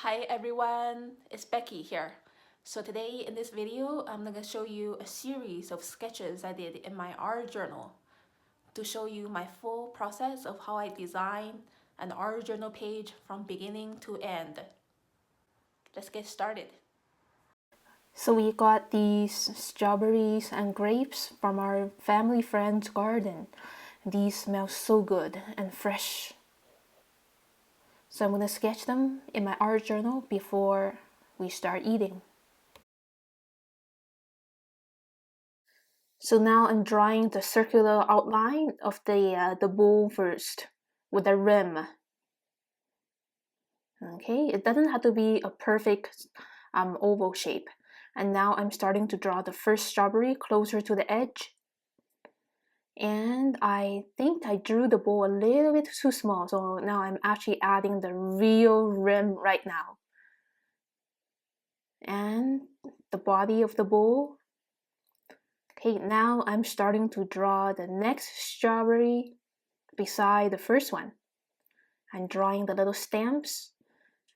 Hi everyone, it's Becky here. So today in this video, I'm going to show you a series of sketches I did in my art journal to show you my full process of how I design an art journal page from beginning to end. Let's get started. So we got these strawberries and grapes from our family friend's garden. These smell so good and fresh. So I'm going to sketch them in my art journal before we start eating. So now I'm drawing the circular outline of the bowl first with a rim. Okay, it doesn't have to be a perfect oval shape. And now I'm starting to draw the first strawberry closer to the edge. And I think I drew the bowl a little bit too small, so now I'm actually adding the real rim right now. And the body of the bowl. Okay, now I'm starting to draw the next strawberry beside the first one. I'm drawing the little stamps,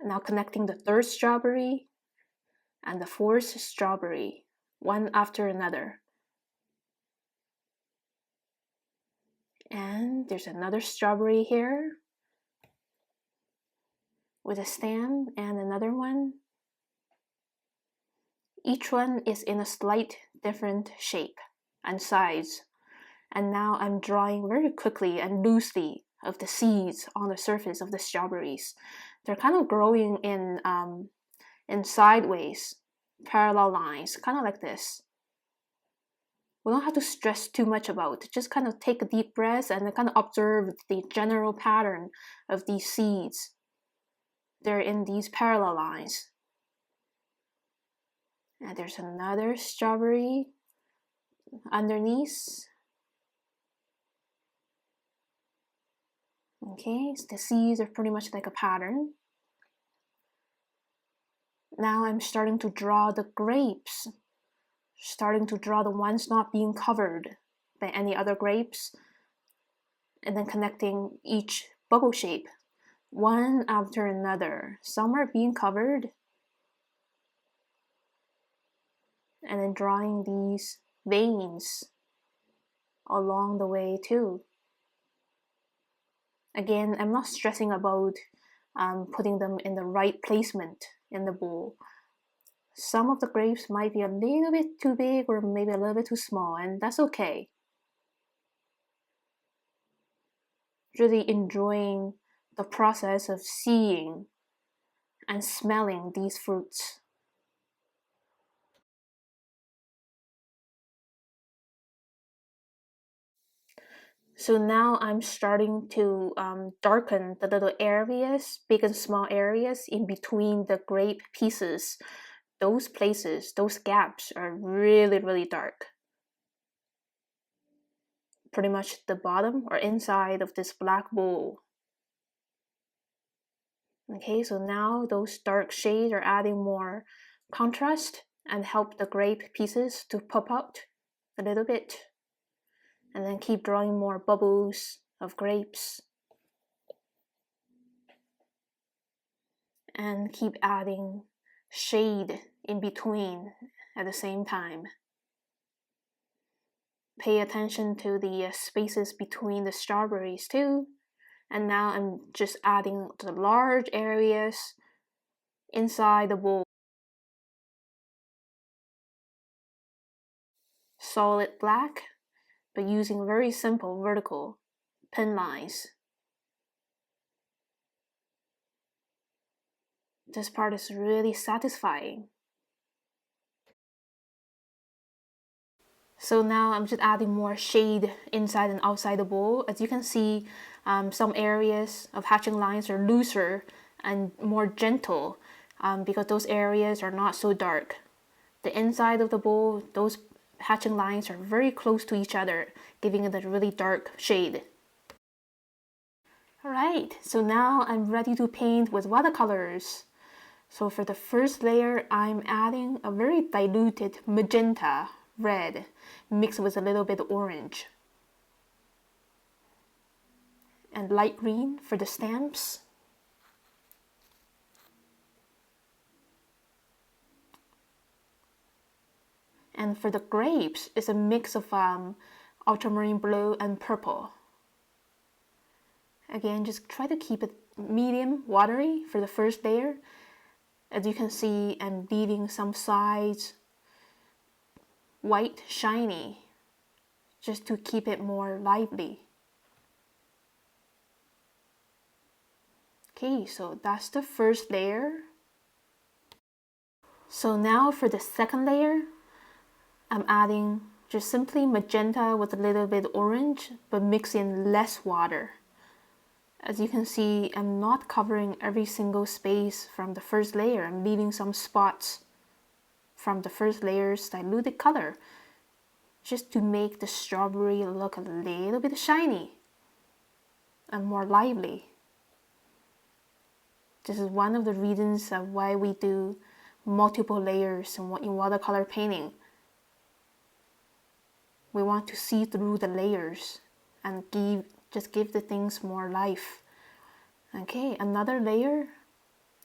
now connecting the third strawberry and the fourth strawberry, one after another. And there's another strawberry here with a stem and another one. Each one is in a slight different shape and size. And now I'm drawing very quickly and loosely of the seeds on the surface of the strawberries. They're kind of growing in sideways, parallel lines, kind of like this. We don't have to stress too much about it. Just kind of take a deep breath and kind of observe the general pattern of these seeds. They're in these parallel lines. And there's another strawberry underneath. Okay, so the seeds are pretty much like a pattern. Now I'm starting to draw the grapes. Starting to draw the ones not being covered by any other grapes. And then connecting each bubble shape, one after another. Some are being covered. And then drawing these veins along the way too. Again, I'm not stressing about putting them in the right placement in the bowl. Some of the grapes might be a little bit too big or maybe a little bit too small, and that's okay. Really enjoying the process of seeing and smelling these fruits. So now I'm starting to darken the little areas, big and small areas in between the grape pieces. Those places, those gaps are really, really dark. Pretty much the bottom or inside of this black bowl. Okay, so now those dark shades are adding more contrast and help the grape pieces to pop out a little bit. And then keep drawing more bubbles of grapes. And keep adding shade in between at the same time. Pay attention to the spaces between the strawberries too. And now I'm just adding the large areas inside the bowl. Solid black, but using very simple vertical pen lines. This part is really satisfying. So now I'm just adding more shade inside and outside the bowl. As you can see, some areas of hatching lines are looser and more gentle because those areas are not so dark. The inside of the bowl, those hatching lines are very close to each other, giving it a really dark shade. Alright, so now I'm ready to paint with watercolors. So for the first layer, I'm adding a very diluted magenta red mixed with a little bit of orange. And light green for the stamps. And for the grapes, it's a mix of ultramarine blue and purple. Again, just try to keep it medium watery for the first layer. As you can see, I'm leaving some sides white, shiny, just to keep it more lively. Okay, so that's the first layer. So now for the second layer, I'm adding just simply magenta with a little bit orange, but mix in less water. As you can see, I'm not covering every single space from the first layer. I'm leaving some spots from the first layer's diluted color, just to make the strawberry look a little bit shiny and more lively. This is one of the reasons of why we do multiple layers in watercolor painting. We want to see through the layers and just give the things more life. Okay, another layer.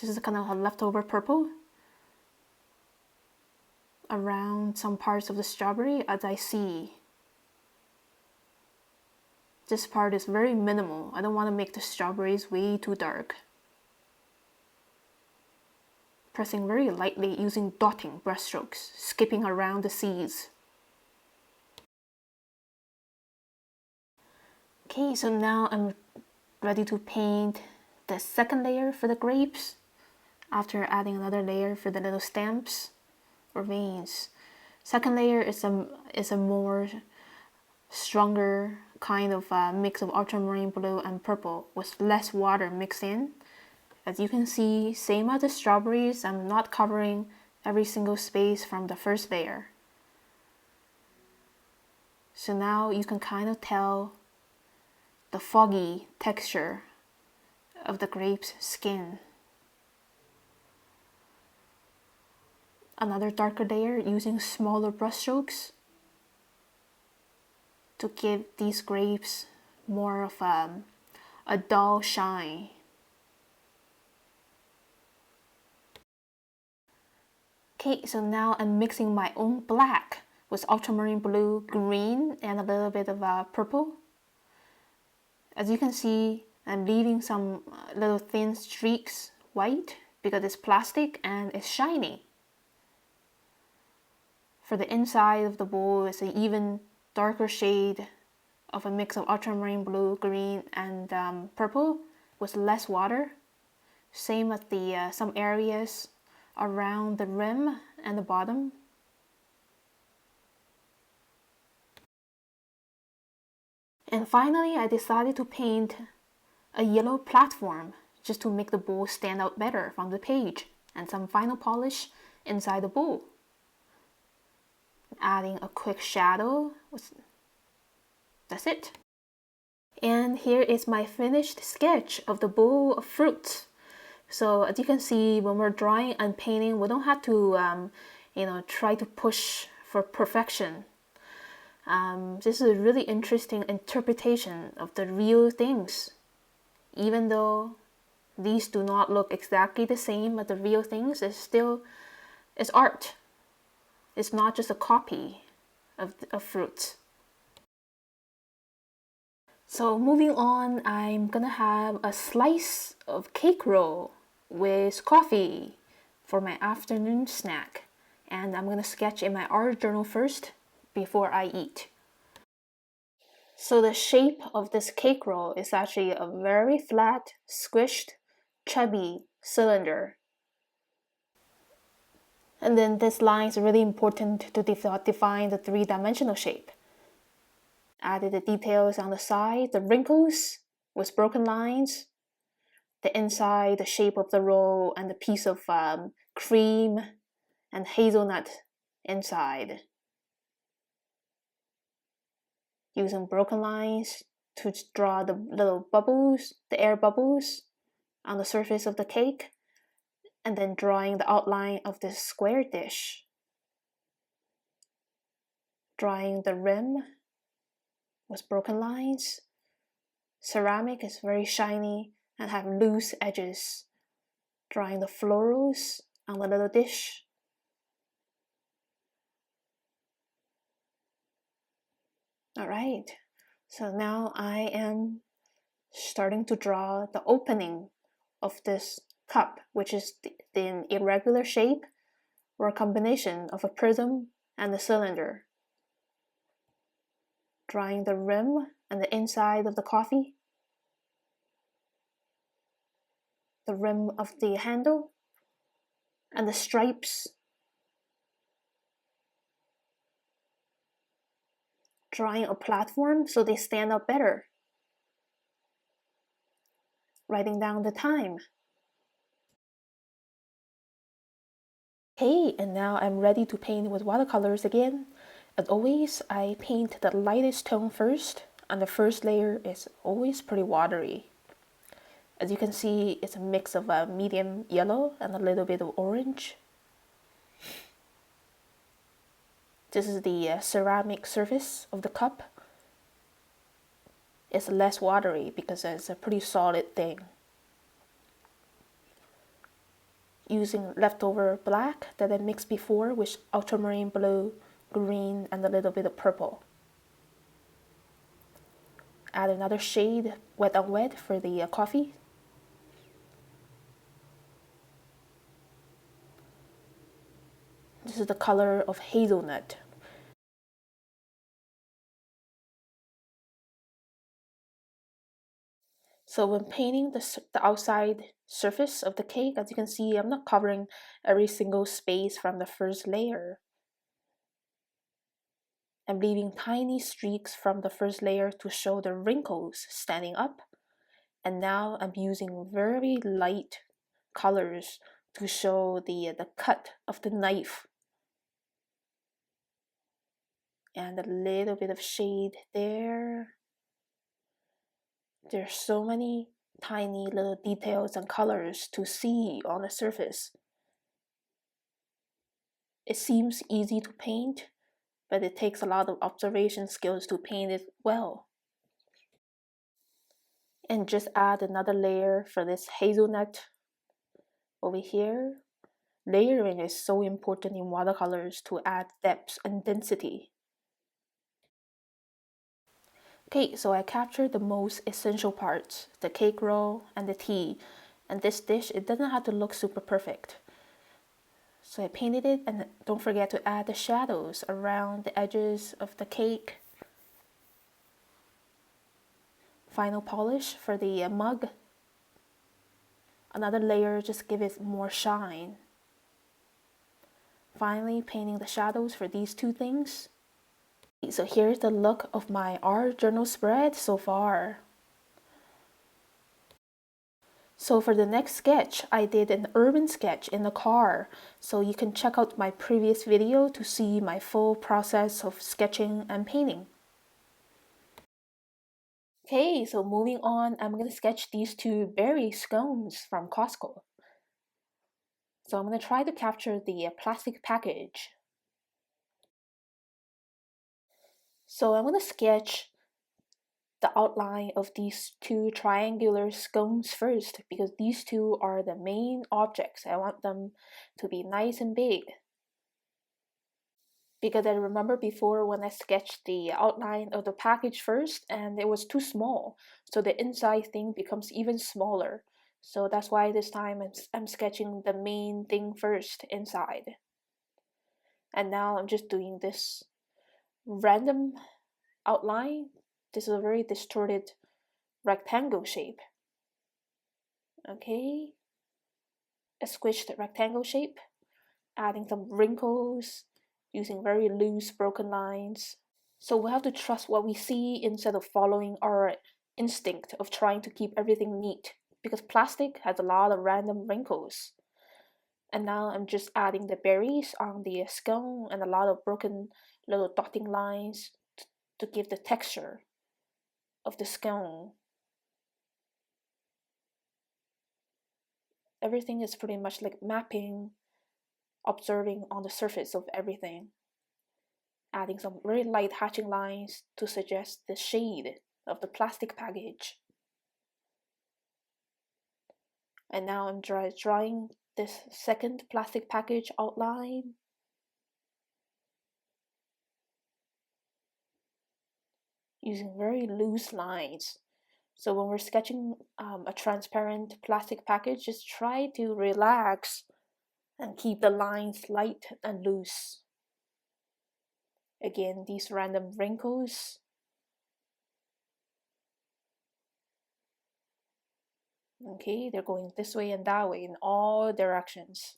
This is kind of a leftover purple around some parts of the strawberry as I see. This part is very minimal. I don't want to make the strawberries way too dark. Pressing very lightly using dotting brushstrokes, skipping around the seeds. Okay, so now I'm ready to paint the second layer for the grapes after adding another layer for the little stamps or veins. Second layer is a more stronger kind of mix of ultramarine blue and purple with less water mixed in. As you can see, same as the strawberries, I'm not covering every single space from the first layer. So now you can kind of tell the foggy texture of the grape's skin. Another darker layer using smaller brushstrokes to give these grapes more of a dull shine. Okay, so now I'm mixing my own black with ultramarine blue, green, and a little bit of purple. As you can see, I'm leaving some little thin streaks white because it's plastic and it's shiny. For the inside of the bowl, it's an even darker shade of a mix of ultramarine blue, green, and purple with less water. Same at the some areas around the rim and the bottom. And finally, I decided to paint a yellow platform just to make the bowl stand out better from the page, and some final polish inside the bowl. Adding a quick shadow. That's it. And here is my finished sketch of the bowl of fruits. So as you can see, when we're drawing and painting, we don't have to try to push for perfection. This is a really interesting interpretation of the real things. Even though these do not look exactly the same as the real things, it's art. It's not just a copy of fruits. So moving on, I'm gonna have a slice of cake roll with coffee for my afternoon snack. And I'm gonna sketch in my art journal first before I eat. So the shape of this cake roll is actually a very flat, squished, chubby cylinder. And then this line is really important to define the three-dimensional shape. Added the details on the side, the wrinkles with broken lines, the inside, the shape of the roll, and the piece of cream and hazelnut inside. Using broken lines to draw the little bubbles, the air bubbles on the surface of the cake, and then drawing the outline of this square dish. Drawing the rim with broken lines. Ceramic is very shiny and have loose edges. Drawing the florals on the little dish. All right, so now I am starting to draw the opening of this cup, which is the irregular shape or a combination of a prism and a cylinder. Drawing the rim and the inside of the coffee, the rim of the handle, and the stripes. Drawing a platform so they stand up better. Writing down the time. Okay, and now I'm ready to paint with watercolors again. As always, I paint the lightest tone first, and the first layer is always pretty watery. As you can see, it's a mix of a medium yellow and a little bit of orange. This is the ceramic surface of the cup. It's less watery because it's a pretty solid thing. Using leftover black that I mixed before with ultramarine blue, green, and a little bit of purple. Add another shade, wet on wet, for the coffee. This is the color of hazelnut. So when painting the outside surface of the cake, as you can see, I'm not covering every single space from the first layer. I'm leaving tiny streaks from the first layer to show the wrinkles standing up. And now I'm using very light colors to show the cut of the knife. And a little bit of shade there. There's so many tiny little details and colors to see on the surface. It seems easy to paint, but it takes a lot of observation skills to paint it well. And just add another layer for this hazelnut over here. Layering is so important in watercolors to add depth and density. Okay, so I captured the most essential parts, the cake roll and the tea. And this dish, it doesn't have to look super perfect. So I painted it, and don't forget to add the shadows around the edges of the cake. Final polish for the mug. Another layer, just give it more shine. Finally, painting the shadows for these two things. So here's the look of my art journal spread so far. So for the next sketch, I did an urban sketch in the car. So you can check out my previous video to see my full process of sketching and painting. Okay, so moving on, I'm going to sketch these two berry scones from Costco. So I'm going to try to capture the plastic package. So I'm going to sketch the outline of these two triangular scones first, because these two are the main objects. I want them to be nice and big. Because I remember before when I sketched the outline of the package first, and it was too small, so the inside thing becomes even smaller. So that's why this time I'm sketching the main thing first inside. And now I'm just doing this random outline. This is a very distorted rectangle shape. Okay, a squished rectangle shape, adding some wrinkles, using very loose broken lines. So we have to trust what we see instead of following our instinct of trying to keep everything neat, because plastic has a lot of random wrinkles. And now I'm just adding the berries on the scone and a lot of broken little dotting lines to give the texture of the scone. Everything is pretty much like mapping, observing on the surface of everything. Adding some very light hatching lines to suggest the shade of the plastic package. And now I'm drawing this second plastic package outline. using very loose lines. So when we're sketching a transparent plastic package, just try to relax and keep the lines light and loose. Again, these random wrinkles. Okay, they're going this way and that way in all directions.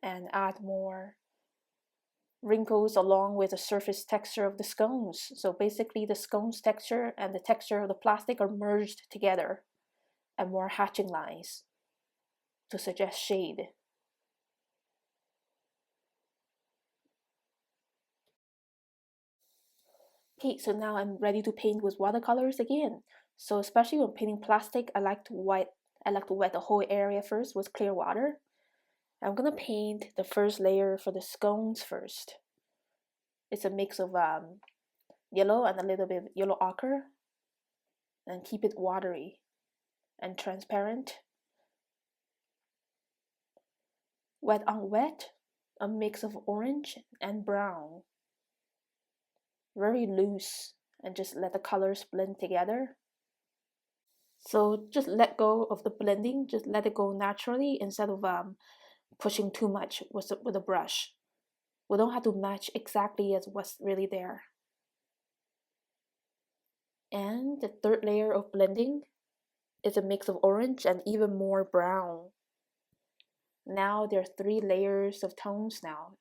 And add more wrinkles along with the surface texture of the scones. So basically the scones texture and the texture of the plastic are merged together, and more hatching lines to suggest shade. Okay, so now I'm ready to paint with watercolors again. So especially when painting plastic, I like to wet the whole area first with clear water. I'm gonna paint the first layer for the scones first. It's a mix of yellow and a little bit of yellow ochre, and keep it watery and transparent. Wet on wet, a mix of orange and brown. Very loose, and just let the colors blend together. So just let go of the blending, just let it go naturally instead of pushing too much with a brush. We don't have to match exactly as what's really there. And the third layer of blending is a mix of orange and even more brown. Now there are 3 layers of tones now.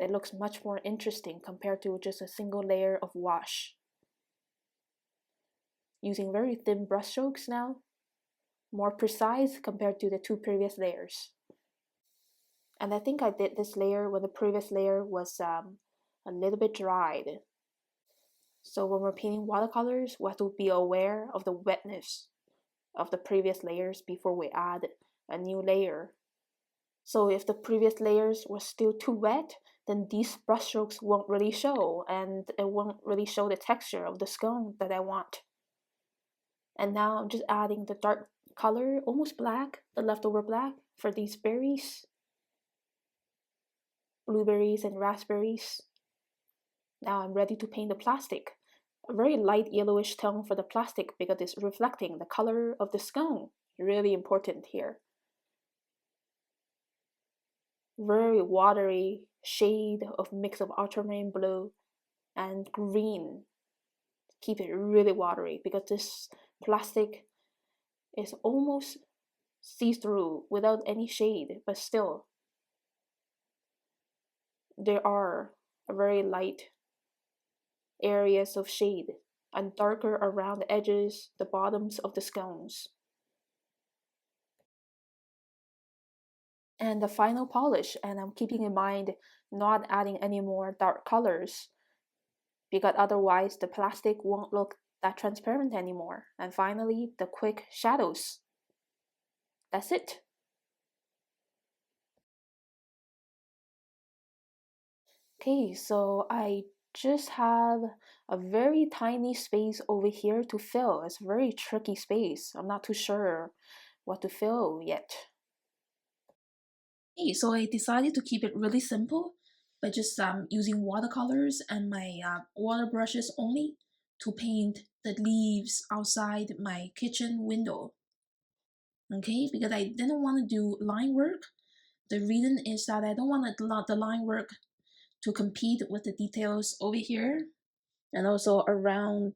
It looks much more interesting compared to just a single layer of wash. Using very thin brush strokes now, more precise compared to the 2 previous layers. And I think I did this layer when the previous layer was a little bit dried. So when we're painting watercolors, we have to be aware of the wetness of the previous layers before we add a new layer. So if the previous layers were still too wet, then these brushstrokes won't really show, and it won't really show the texture of the scone that I want. And now I'm just adding the dark color, almost black, the leftover black, for these berries, blueberries and raspberries. Now I'm ready to paint the plastic. A very light yellowish tone for the plastic because it's reflecting the color of the scone. Really important here. Very watery shade of mix of ultramarine blue and green. Keep it really watery because this plastic is almost see-through without any shade, but still there are very light areas of shade and darker around the edges, the bottoms of the scones. And the final polish, and I'm keeping in mind not adding any more dark colors because otherwise the plastic won't look that transparent anymore. And finally, the quick shadows. That's it. Okay, so I just have a very tiny space over here to fill. It's a very tricky space. I'm not too sure what to fill yet. Okay, so I decided to keep it really simple by just using watercolors and my water brushes only to paint the leaves outside my kitchen window. Okay, because I didn't want to do line work. The reason is that I don't want the line work to compete with the details over here and also around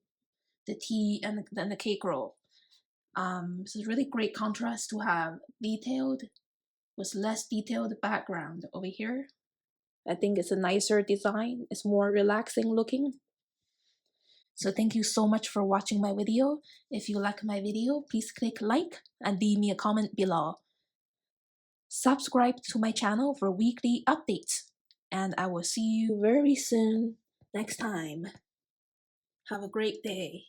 the tea and the cake roll. So it's really great contrast to have detailed with less detailed background over here. I think it's a nicer design. It's more relaxing looking. So thank you so much for watching my video. If you like my video, please click like and leave me a comment below. Subscribe to my channel for weekly updates. And I will see you very soon next time. Have a great day.